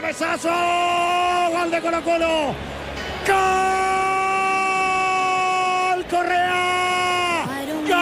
cabezazo. Gol de Colo-Colo. Gol Correa. Gol.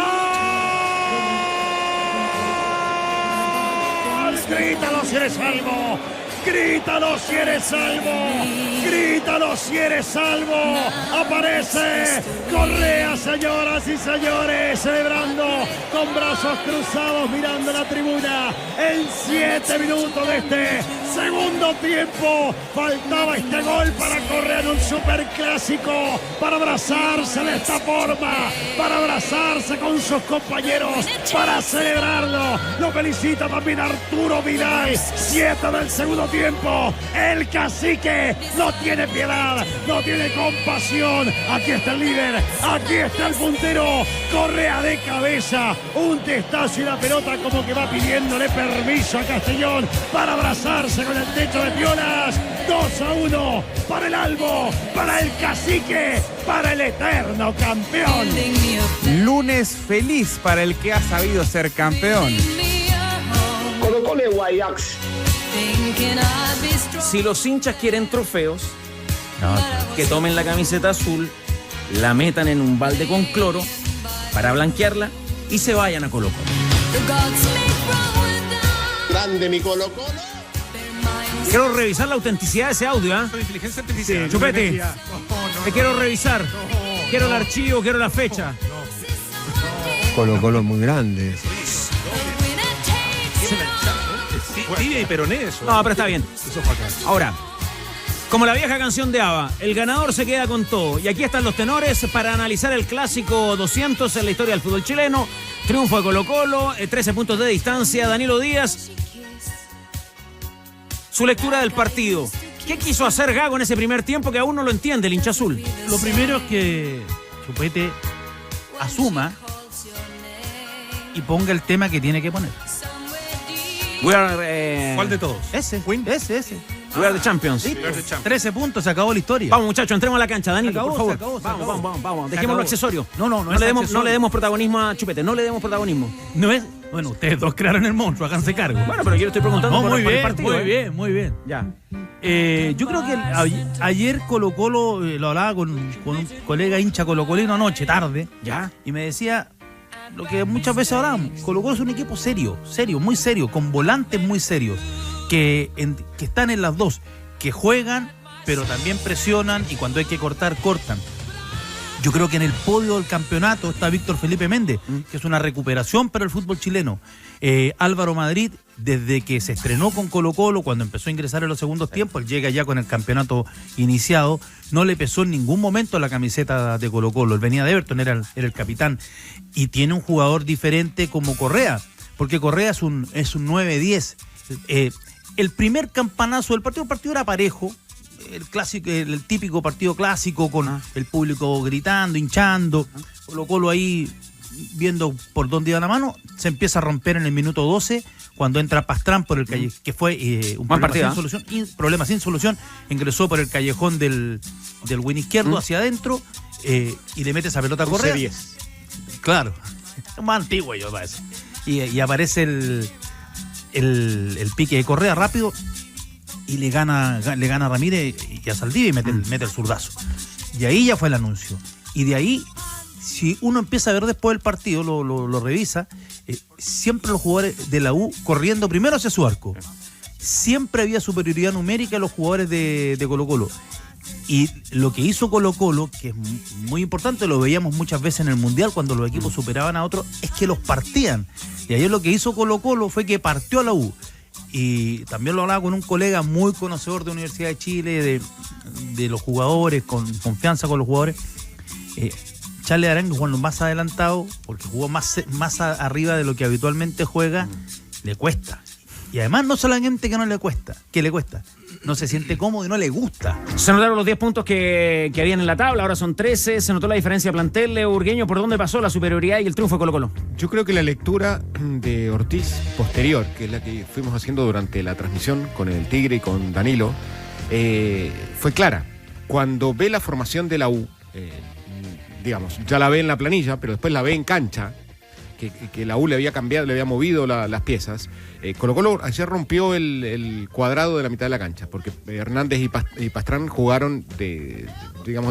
Grítalo si eres salvo. Grítalo si eres salvo. Grítalo si eres salvo. Aparece Correa, señoras y señores, celebrando con brazos cruzados, mirando la tribuna. En 7 minutos de este segundo tiempo faltaba este gol para Correa en un superclásico, para abrazarse de esta forma, para abrazarse con sus compañeros, para celebrarlo. Lo felicita también Arturo Vidal. 7 del segundo tiempo. El cacique no tiene piedad, no tiene compasión. Aquí está el líder, aquí está el puntero. Correa de cabeza, un testazo y la pelota como que va pidiéndole permiso a Castellón para abrazarse con el techo de Piolas. 2-1 para el Albo, para el cacique, para el eterno campeón. Lunes feliz para el que ha sabido ser campeón. Colo-Colo y Guayax. Si los hinchas quieren trofeos, que tomen la camiseta azul, la metan en un balde con cloro para blanquearla y se vayan a Colo-Colo. Grande mi Colo-Colo. Quiero revisar la autenticidad de ese audio, ¿eh? Inteligencia artificial. Chupete, te quiero revisar. Quiero el archivo, quiero la fecha. Colo-Colo muy grande. Tibia y peroné eso. No, pero está bien. Eso fue acá. Ahora, como la vieja canción de ABBA, el ganador se queda con todo. Y aquí están los tenores para analizar el clásico 200 en la historia del fútbol chileno. Triunfo de Colo-Colo, 13 puntos de distancia. Danilo Díaz, su lectura del partido. ¿Qué quiso hacer Gago en ese primer tiempo que aún no lo entiende el hincha azul? Lo primero es que Chupete asuma y ponga el tema que tiene que poner. ¿Cuál ¿Cuál de todos? Ese. We are the champions. Sí, 13 puntos, se acabó la historia. Vamos, muchachos, entremos a la cancha, Danilo, Se acabó, por favor. se acabó. Vamos. Se Dejemos lo acabó. accesorio. No No le demos protagonismo a Chupete, no le demos protagonismo. No es. Bueno, ustedes dos crearon el monstruo, háganse cargo. Bueno, pero yo le estoy preguntando por el partido. Muy bien. Ya. Yo creo que ayer Colo-Colo, lo hablaba con un colega hincha colocolino anoche, tarde, Ya. y me decía lo que muchas veces hablábamos. Colo-Colo es un equipo serio, muy serio, con volantes muy serios, que están en las dos, que juegan, pero también presionan y cuando hay que cortar, cortan. Yo creo que en el podio del campeonato está Víctor Felipe Méndez, que es una recuperación para el fútbol chileno. Álvaro Madrid, desde que se estrenó con Colo-Colo, cuando empezó a ingresar en los segundos tiempos, él llega ya con el campeonato iniciado, no le pesó en ningún momento la camiseta de Colo-Colo. Él venía de Everton, era el capitán. Y tiene un jugador diferente como Correa, porque Correa es un 9-10. El primer campanazo del partido, el partido era parejo, el clásico, el típico partido clásico con el público gritando, hinchando, Colo-Colo ahí viendo por dónde iba la mano, se empieza a romper en el minuto 12 cuando entra Pastrán por el calle, que fue un problema sin solución, ingresó por el callejón del win izquierdo hacia adentro y le mete esa pelota a Correa. Claro, es más antiguo yo para eso. Y aparece el pique de Correa rápido y le gana a Ramírez y a Saldivia y mete el zurdazo. Y ahí ya fue el anuncio. Y de ahí, si uno empieza a ver después del partido, lo revisa, siempre los jugadores de la U corriendo primero hacia su arco. Siempre había superioridad numérica en los jugadores de Colo-Colo. Y lo que hizo Colo-Colo, que es muy importante, lo veíamos muchas veces en el Mundial cuando los equipos superaban a otros, es que los partían. Y ayer lo que hizo Colo-Colo fue que partió a la U. Y también lo hablaba con un colega muy conocedor de Universidad de Chile, de los jugadores, con confianza con los jugadores. Charles Arangue jugando más adelantado, porque jugó más arriba de lo que habitualmente juega, le cuesta. Y además no solamente que le cuesta, no se siente cómodo y no le gusta. Se notaron los 10 puntos que habían en la tabla, ahora son 13, se notó la diferencia de plantel. Leo Urgueño, ¿por dónde pasó la superioridad y el triunfo de Colo-Colo? Yo creo que la lectura de Ortiz posterior, que es la que fuimos haciendo durante la transmisión con el Tigre y con Danilo, fue clara. Cuando ve la formación de la U, digamos, ya la ve en la planilla, pero después la ve en cancha, que la U le había cambiado, le había movido las piezas. Colo-Colo ayer rompió el cuadrado de la mitad de la cancha, porque Hernández y Pastrán jugaron de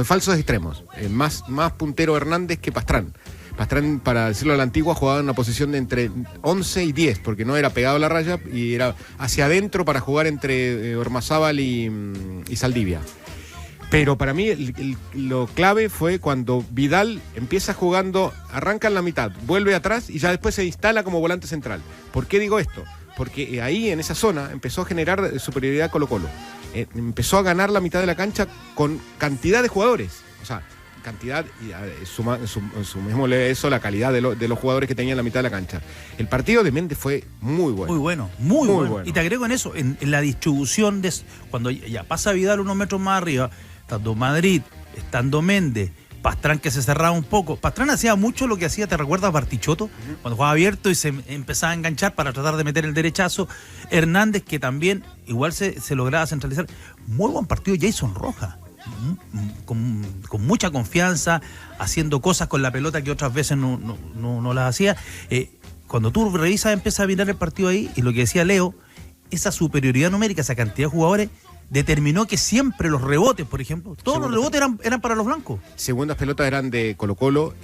falsos extremos. Más puntero Hernández que Pastrán. Pastrán, para decirlo a la antigua, jugaba en una posición de entre 11 y 10, porque no era pegado a la raya y era hacia adentro para jugar entre Ormazábal y Saldivia. Pero para mí lo clave fue cuando Vidal empieza jugando, arranca en la mitad, vuelve atrás y ya después se instala como volante central. ¿Por qué digo esto? Porque ahí en esa zona empezó a generar superioridad Colo-Colo. Empezó a ganar la mitad de la cancha con cantidad de jugadores. O sea, cantidad y sumémosle eso la calidad de los jugadores que tenía en la mitad de la cancha. El partido de Méndez fue muy bueno. Muy bueno. Y te agrego en eso, en la distribución de cuando ya pasa Vidal unos metros más arriba, estando Madrid, estando Méndez, Pastrán que se cerraba un poco. Pastrán hacía mucho lo que hacía, ¿te recuerdas Bartichotto? Cuando jugaba abierto y se empezaba a enganchar para tratar de meter el derechazo. Hernández, que también igual se lograba centralizar. Muy buen partido Jason Rojas. Con mucha confianza, haciendo cosas con la pelota que otras veces no las hacía. Cuando tú revisas, empiezas a mirar el partido ahí, y lo que decía Leo, esa superioridad numérica, esa cantidad de jugadores, determinó que siempre los rebotes, por ejemplo, todos los rebotes eran para los blancos. Segundas pelotas eran de Colo-Colo,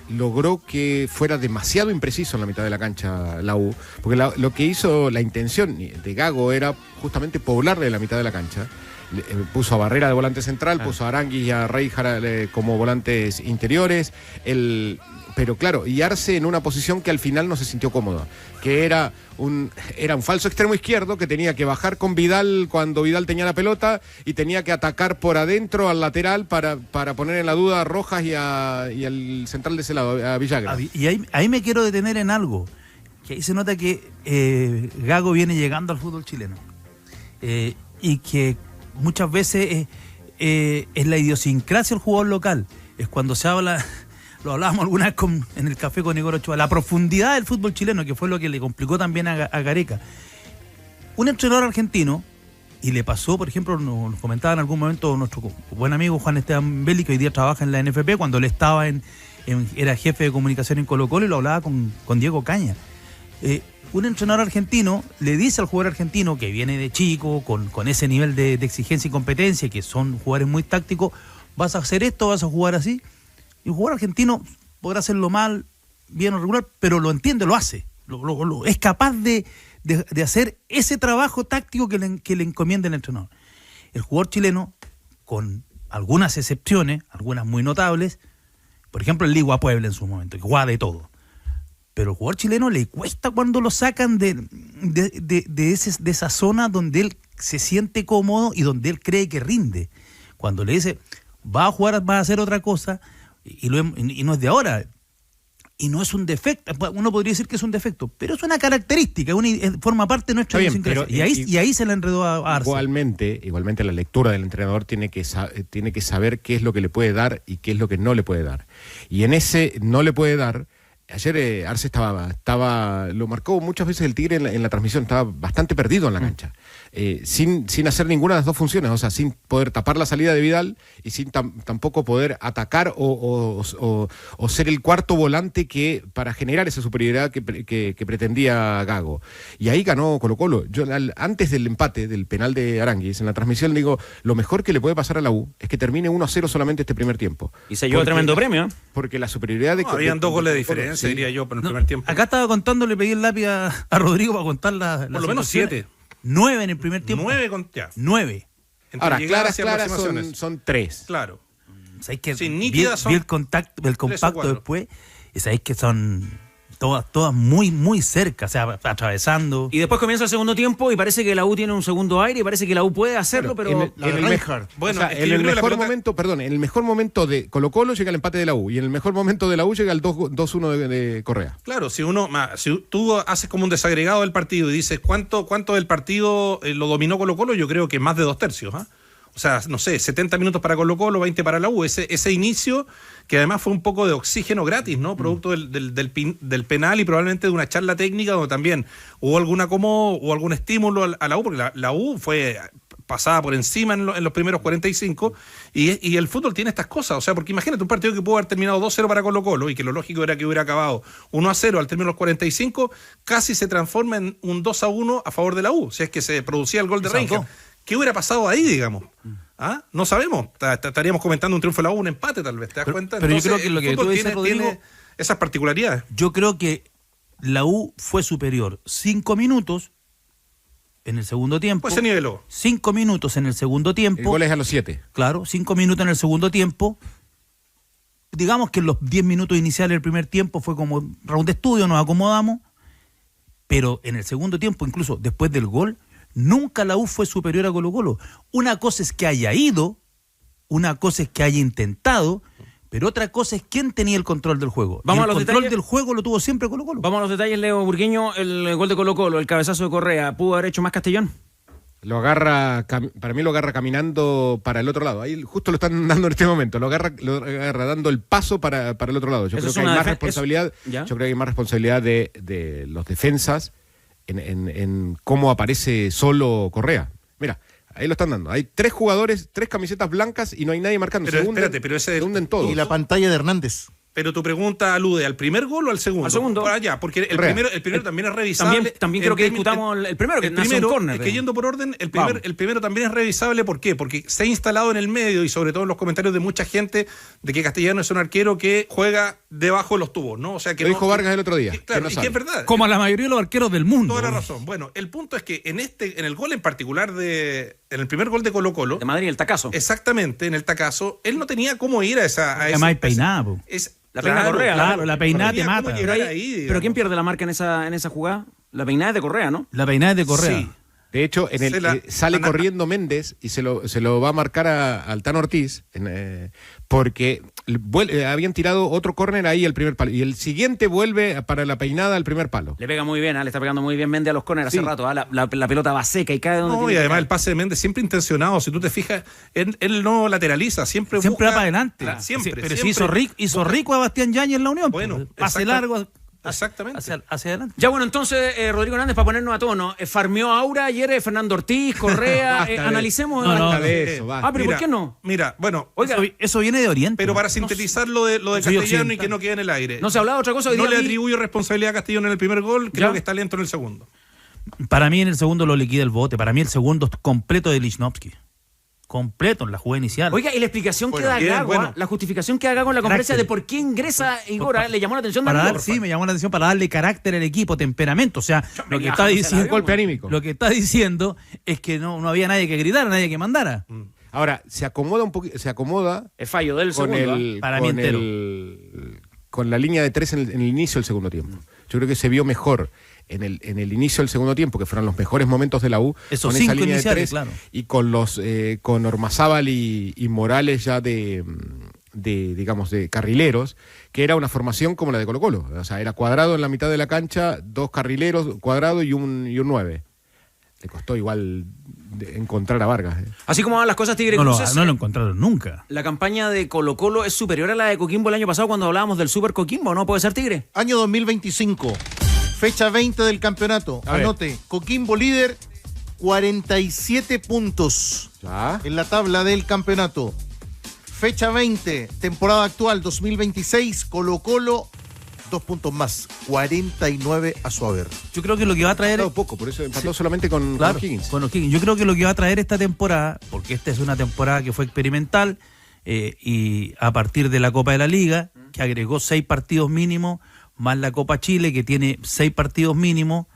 logró que fuera demasiado impreciso en la mitad de la cancha la U, porque lo que hizo, la intención de Gago era justamente poblarle la mitad de la cancha. Puso a Barrera de volante central, puso a Aranguis y a Reijard como volantes interiores, pero claro, y Arce en una posición que al final no se sintió cómoda, que era un falso extremo izquierdo que tenía que bajar con Vidal cuando Vidal tenía la pelota y tenía que atacar por adentro al lateral para poner en la duda a Rojas y al central de ese lado, a Villagra. Y ahí me quiero detener en algo, que ahí se nota que Gago viene llegando al fútbol chileno, y que muchas veces es la idiosincrasia del jugador local. Es cuando se habla, lo hablábamos alguna vez en el café con Igor Ochoa, la profundidad del fútbol chileno, que fue lo que le complicó también a Gareca. Un entrenador argentino, y le pasó, por ejemplo, nos comentaba en algún momento nuestro buen amigo Juan Esteban Belli, que hoy día trabaja en la NFP, cuando él estaba era jefe de comunicación en Colo-Colo, y lo hablaba con Diego Caña. Un entrenador argentino le dice al jugador argentino que viene de chico, con ese nivel de exigencia y competencia, que son jugadores muy tácticos, vas a hacer esto, vas a jugar así. Y un jugador argentino podrá hacerlo mal, bien o regular, pero lo entiende, lo hace. Es capaz de hacer ese trabajo táctico que le encomienda el entrenador. El jugador chileno, con algunas excepciones, algunas muy notables, por ejemplo el Ligua Puebla en su momento, que juega de todo. Pero al jugador chileno le cuesta cuando lo sacan de esa zona donde él se siente cómodo y donde él cree que rinde. Cuando le dice, va a jugar, va a hacer otra cosa, y no es de ahora. Y no es un defecto, uno podría decir que es un defecto, pero es una característica, forma parte de nuestra idiosincrasia. Y ahí se le enredó a Arce. Igualmente la lectura del entrenador tiene que saber qué es lo que le puede dar y qué es lo que no le puede dar. Y en ese no le puede dar. Ayer Arce lo marcó muchas veces el Tigre en la transmisión, estaba bastante perdido en la cancha, sin hacer ninguna de las dos funciones, o sea, sin poder tapar la salida de Vidal y sin tampoco poder atacar o ser el cuarto volante para generar esa superioridad que pretendía Gago. Y ahí ganó Colo-Colo. Yo antes del empate, del penal de Aranguis, en la transmisión digo, lo mejor que le puede pasar a la U es que termine 1-0 solamente este primer tiempo. Y se llevó tremendo premio. Porque la superioridad de... habían 2 goles de diferencia, diría yo, por el primer tiempo. Acá estaba contando, le pedí el lápiz a Rodrigo para contar la por lo menos 7. 9 en el primer tiempo. 9. Ahora, claras son 3. Claro. ¿Sabéis que sí, nítidas son el compacto después? Y sabéis que son todas muy, muy cerca, o sea, atravesando. Y después comienza el segundo tiempo y parece que la U tiene un segundo aire y parece que la U puede hacerlo, pero en el mejor momento de Colo-Colo llega el empate de la U y en el mejor momento de la U llega el 2-1 de Correa. Claro, si tú haces como un desagregado del partido y dices cuánto del partido lo dominó Colo-Colo, yo creo que más de 2/3, ¿ah? O sea, no sé, 70 minutos para Colo-Colo, 20 para la U. Ese inicio, que además fue un poco de oxígeno gratis, ¿no? Producto del penal y probablemente de una charla técnica donde también hubo algún estímulo a la U, porque la U pasaba por encima en los primeros 45, y el fútbol tiene estas cosas, o sea, porque imagínate un partido que pudo haber terminado 2-0 para Colo-Colo, y que lo lógico era que hubiera acabado 1-0 al término de los 45, casi se transforma en un 2-1 a favor de la U, si es que se producía el gol de Rangel. ¿Qué hubiera pasado ahí, digamos? ¿Ah? No sabemos. Estaríamos comentando un triunfo de la U, un empate tal vez, ¿te das cuenta? Pero entonces, yo creo que lo que tú dices, Rodrigo, tiene esas particularidades. Yo creo que la U fue superior 5 minutos en el segundo tiempo. Pues se niveló. 5 minutos en el segundo tiempo. El gol es a los 7. Claro, 5 minutos en el segundo tiempo. Digamos que en los 10 minutos iniciales del primer tiempo fue como round de estudio, nos acomodamos. Pero en el segundo tiempo, incluso después del gol, nunca la U fue superior a Colo-Colo. Una cosa es que haya ido, una cosa es que haya intentado, pero otra cosa es quién tenía el control del juego. Vamos y el a los control detalles. del juego lo tuvo siempre Colo-Colo. Vamos a los detalles, Leo Burgueño. El gol de Colo-Colo, el cabezazo de Correa, ¿pudo haber hecho más Castellón? Lo agarra, para mí lo agarra caminando para el otro lado. Ahí justo lo están dando en este momento. Lo agarra dando el paso para el otro lado. Yo Eso creo es que hay una más defen- responsabilidad. ¿Ya? Yo creo que hay más responsabilidad de los defensas en cómo aparece solo Correa. Mira, ahí lo están dando. Hay 3 jugadores, 3 camisetas blancas y no hay nadie marcando. Pero Se hunden- espérate, pero ese- se hunden todos. Y la pantalla de Hernández. Pero tu pregunta alude al primer gol o al segundo. Al segundo. Por allá, porque el Correa. primero también es revisable. También creo que discutamos el primero, que nace un córner. Es que yendo por orden, el Vamos. primero también es revisable. ¿Por qué? Porque se ha instalado en el medio, y sobre todo en los comentarios de mucha gente, de que Castellano es un arquero que juega debajo de los tubos, ¿no? O sea, que Lo no- dijo Vargas el otro día. Claro, que no y que sabe. es verdad. Como la mayoría de los arqueros del mundo. Toda la razón. Bueno, el punto es que en el gol en particular en el primer gol de Colo-Colo, De Madrid, el tacazo. exactamente, en el tacazo, él no tenía cómo ir a esa. Además, peinada, po. La peinada Correa. Claro, la peinada no te tenía cómo mata. llegar Pero, ahí, digamos. pero ¿quién pierde la marca en esa jugada? La peinada es de Correa, ¿no? La peinada es de Correa. Sí. De hecho, sale Ana- corriendo Méndez y se lo va a marcar al Tano Ortiz, porque habían tirado otro córner ahí al primer palo. Y el siguiente vuelve para la peinada al primer palo. Le pega muy bien, le está pegando muy bien Méndez a los corners hace Sí. rato. La pelota va seca y cae donde No, tiene y que además caer. el pase de Méndez siempre intencionado. Si tú te fijas, él no lateraliza, siempre Siempre busca. va para adelante. Siempre. Pero siempre. si hizo rico a Bastián Yáñez en la Unión. Bueno, pues. Pase exacta- largo exactamente. hacia adelante. Ya bueno, entonces, Rodrigo Hernández, para ponernos a tono, farmeó Aura ayer, Fernando Ortiz, Correa, Basta de- analicemos. No, de eso, va. Pero ¿por qué no? Mira, bueno, Oiga, Eso viene de Oriente. pero para ¿no? sintetizar lo de soy Castellano y occidental. que no quede en el aire. no se hablaba de otra cosa. Hoy No día le vi- atribuyo responsabilidad a Castellano en el primer gol, creo ¿Ya? que está lento en el segundo. Para mí en el segundo lo liquida el bote. Para mí el segundo es completo de Lichnowsky. Completo en la jugada inicial. Oiga, y la explicación que da bien, Gago, bueno. la justificación que da Gago en la conferencia de por qué ingresa Igor, le llamó la atención para Danilo. dar, sí, me llamó la atención para darle carácter al equipo, temperamento. O sea, lo que está viajamos el diciendo, avión, Golpe anímico. lo que está diciendo es que no había nadie que gritara, nadie que mandara. Ahora, se acomoda un poquito, se acomoda Es fallo del con segundo. el Para mí con entero. con la línea de 3 en el inicio del segundo tiempo. Yo creo que se vio mejor en el inicio del segundo tiempo, que fueron los mejores momentos de la U, Esos con 5 esa línea de iniciales, 3 claro. y con Ormazábal y Morales ya de digamos de carrileros, que era una formación como la de Colo-Colo. O sea, era Cuadrado en la mitad de la cancha, 2 carrileros, Cuadrado y un 9. Le costó igual encontrar a Vargas. Así como van las cosas, Tigre No Cruces, lo encontraron nunca. la campaña de Colo-Colo es superior a la de Coquimbo el año pasado cuando hablábamos del Super Coquimbo, ¿no? ¿Puede ser, Tigre? Año 2025. Fecha 20 del campeonato. A ver. Anote. Coquimbo líder, 47 puntos Ya. en la tabla del campeonato. Fecha 20, temporada actual 2026, Colo-Colo, 2 puntos más, 49 a su haber. Yo creo que lo que va a traer... Empató poco, por eso empató solamente con Claro, Higgins. con O'Higgins. Yo creo que lo que va a traer esta temporada, porque esta es una temporada que fue experimental, y a partir de la Copa de la Liga, que agregó 6 partidos mínimos, más la Copa Chile, que tiene 6 partidos mínimos,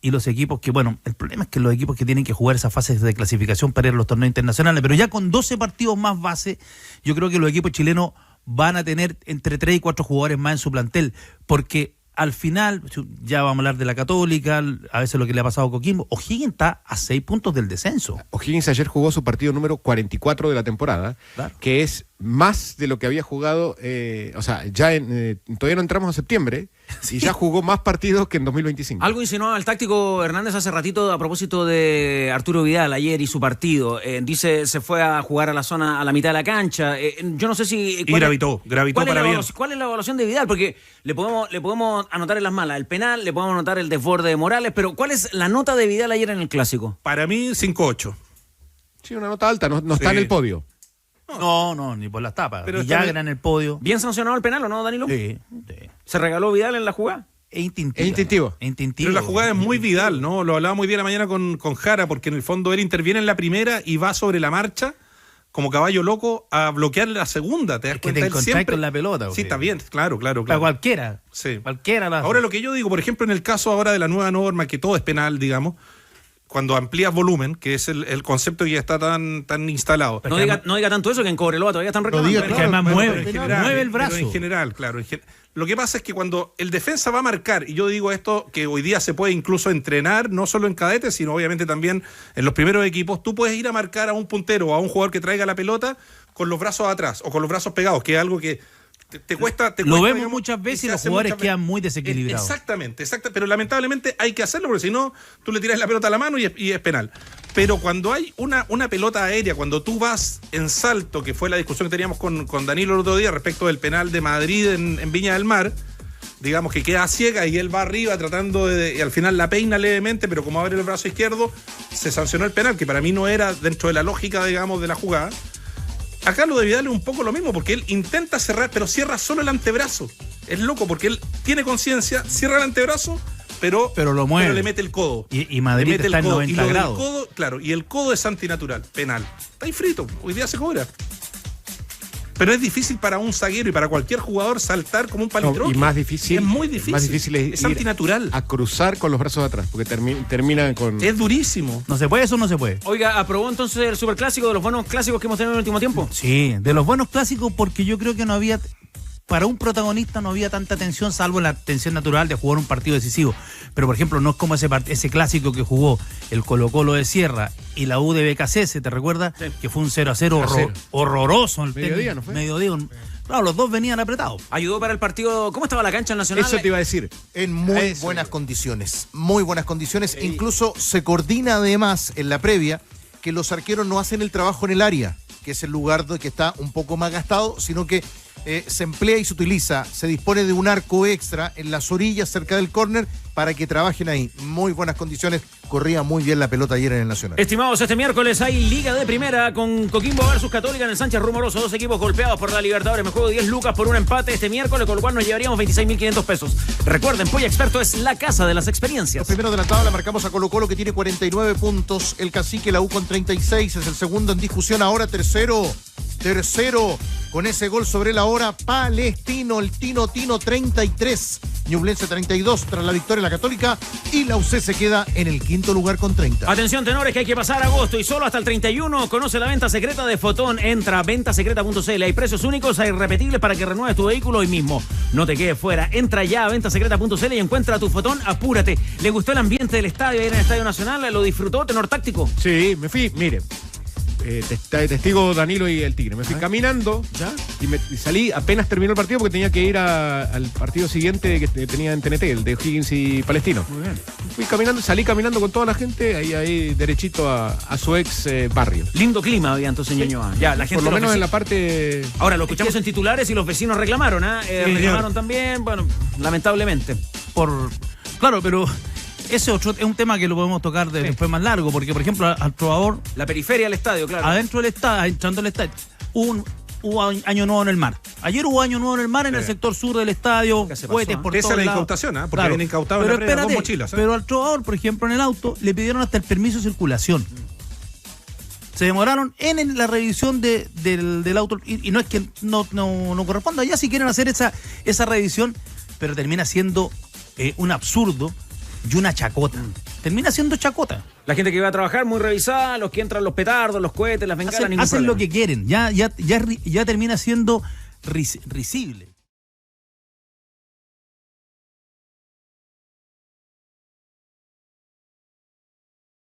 y los equipos que, bueno, el problema es que los equipos que tienen que jugar esas fases de clasificación para ir a los torneos internacionales, pero ya con 12 partidos más base, yo creo que los equipos chilenos van a tener entre 3 y 4 jugadores más en su plantel, porque al final, ya vamos a hablar de la Católica, a veces lo que le ha pasado a Coquimbo, O'Higgins está a 6 puntos del descenso. O'Higgins ayer jugó su partido número 44 de la temporada, Claro. que es más de lo que había jugado, o sea, ya todavía no entramos a septiembre, y ya jugó más partidos que en 2025. Algo insinuaba el táctico Hernández hace ratito a propósito de Arturo Vidal ayer y su partido. Dice se fue a jugar a la zona, a la mitad de la cancha. Yo no sé si... Y gravitó para bien. ¿Cuál es la evaluación de Vidal? Porque le podemos anotar en las malas el penal, le podemos anotar el desborde de Morales, pero ¿cuál es la nota de Vidal ayer en el Clásico? Para mí, 5-8. Sí, una nota alta, no está en el podio. No, ni por las tapas. Pero Villagra en el podio. ¿Bien sancionado el penal o no, Danilo? Sí. ¿Se regaló Vidal en la jugada? Es instintivo. Pero la jugada es muy Vidal, ¿no? Lo hablaba muy bien la mañana con Jara, porque en el fondo él interviene en la primera y va sobre la marcha como caballo loco a bloquear la segunda. ¿Te das cuenta? Que te encontrás con la pelota. Sí, está bien, claro. Para cualquiera. Sí. Cualquiera. Ahora lo que yo digo, por ejemplo, en el caso ahora de la nueva norma, que todo es penal, digamos, cuando amplías volumen, que es el concepto que ya está tan instalado. No diga tanto eso, que en Cobreloa todavía están reclamando. Que además mueve el brazo. Pero en general, claro. Lo que pasa es que cuando el defensa va a marcar, y yo digo esto, que hoy día se puede incluso entrenar, no solo en cadetes, sino obviamente también en los primeros equipos, tú puedes ir a marcar a un puntero o a un jugador que traiga la pelota con los brazos atrás o con los brazos pegados, que es algo que te cuesta. Lo vemos muchas veces y los jugadores quedan muy desequilibrados. Exactamente. Pero lamentablemente hay que hacerlo, porque si no, tú le tiras la pelota a la mano y es penal. Pero cuando hay una pelota aérea, cuando tú vas en salto, que fue la discusión que teníamos con Danilo el otro día respecto del penal de Madrid en Viña del Mar, digamos que queda ciega y él va arriba tratando y al final la peina levemente, pero como abre el brazo izquierdo, se sancionó el penal, que para mí no era dentro de la lógica, digamos, de la jugada. Acá lo de Vidal es un poco lo mismo, porque él intenta cerrar, pero cierra solo el antebrazo. Es loco, porque él tiene conciencia, cierra el antebrazo, pero lo mueve. Pero le mete el codo. Y Madrid está en 90 grados. Codo, claro, y el codo es antinatural, penal. Está ahí frito, hoy día se cobra. Pero es difícil para un zaguero y para cualquier jugador saltar como un palitroque. Y más difícil. Es muy difícil. Más difícil es antinatural. A cruzar con los brazos de atrás, porque terminan con... Es durísimo. ¿No se puede eso o no se puede? Oiga, ¿aprobó entonces el superclásico de los buenos clásicos que hemos tenido en el último tiempo? Sí, de los buenos clásicos, porque yo creo que no había... Para un protagonista no había tanta tensión, salvo la tensión natural de jugar un partido decisivo. Pero, por ejemplo, no es como ese clásico que jugó el Colo-Colo de Sierra y la U de BKC, ¿te recuerdas? Sí. Que fue un 0-0 horroroso. El mediodía, ¿no fue? Mediodía. Claro, los dos venían apretados. ¿Ayudó para el partido? ¿Cómo estaba la cancha en Nacional? Eso te iba a decir. En muy buenas condiciones. Muy buenas condiciones. Incluso se coordina además en la previa que los arqueros no hacen el trabajo en el área, que es el lugar que está un poco más gastado, sino que se emplea y se utiliza, se dispone de un arco extra en las orillas cerca del córner para que trabajen ahí. Muy buenas condiciones, corría muy bien la pelota ayer en el Nacional. Estimados, este miércoles hay Liga de Primera con Coquimbo versus Católica en el Sánchez Rumoroso, dos equipos golpeados por la Libertadores. Me juego 10 lucas por un empate este miércoles, con lo cual nos llevaríamos 26.500 pesos. Recuerden, Polla Experto es la casa de las experiencias. Los primeros de la tabla marcamos a Colo-Colo, que tiene 49 puntos, el Cacique, la U con 36, es el segundo en discusión, ahora tercero, con ese gol sobre la hora, Palestino, el Tino 33, Ñublense 32 tras la victoria en la Católica, y la UC se queda en el quinto lugar con 30. Atención, tenores, que hay que pasar agosto y solo hasta el 31. Conoce la venta secreta de Fotón. Entra a ventasecreta.cl. Hay precios únicos, hay irrepetibles para que renueves tu vehículo hoy mismo. No te quedes fuera. Entra ya a ventasecreta.cl y encuentra tu Fotón. Apúrate. ¿Le gustó el ambiente del estadio ahí en el Estadio Nacional? ¿Lo disfrutó, tenor táctico? Sí, me fui, mire. Testigo Danilo y el Tigre. Me fui caminando y salí apenas terminó el partido, porque tenía que ir al partido siguiente que tenía en TNT, el de O'Higgins y Palestino. Muy bien. Fui caminando, salí caminando con toda la gente ahí derechito a su ex barrio. Lindo clima había entonces en Ñuñoa. Ya, la gente por lo menos en la parte... Ahora lo escuchamos en titulares y los vecinos reclamaron, reclamaron también, bueno, lamentablemente. Claro, pero... Ese otro es un tema que lo podemos tocar después más largo, porque, por ejemplo, al Trovador... La periferia del estadio, claro. Adentro del estadio, entrando al estadio, hubo Año Nuevo en el mar. Ayer hubo Año Nuevo en el mar en el sector sur del estadio, cohetes por todos lados. Esa es la incautación, porque claro, vienen incautados en la previa con mochilas. Pero al Trovador, por ejemplo, en el auto, le pidieron hasta el permiso de circulación. Se demoraron en la revisión del auto, y no es que no corresponda. Ya si quieren hacer esa revisión, pero termina siendo un absurdo y una chacota. Termina siendo chacota. La gente que va a trabajar muy revisada, los que entran los petardos, los cohetes, las bengalas, hacen lo que quieren. Ya termina siendo risible.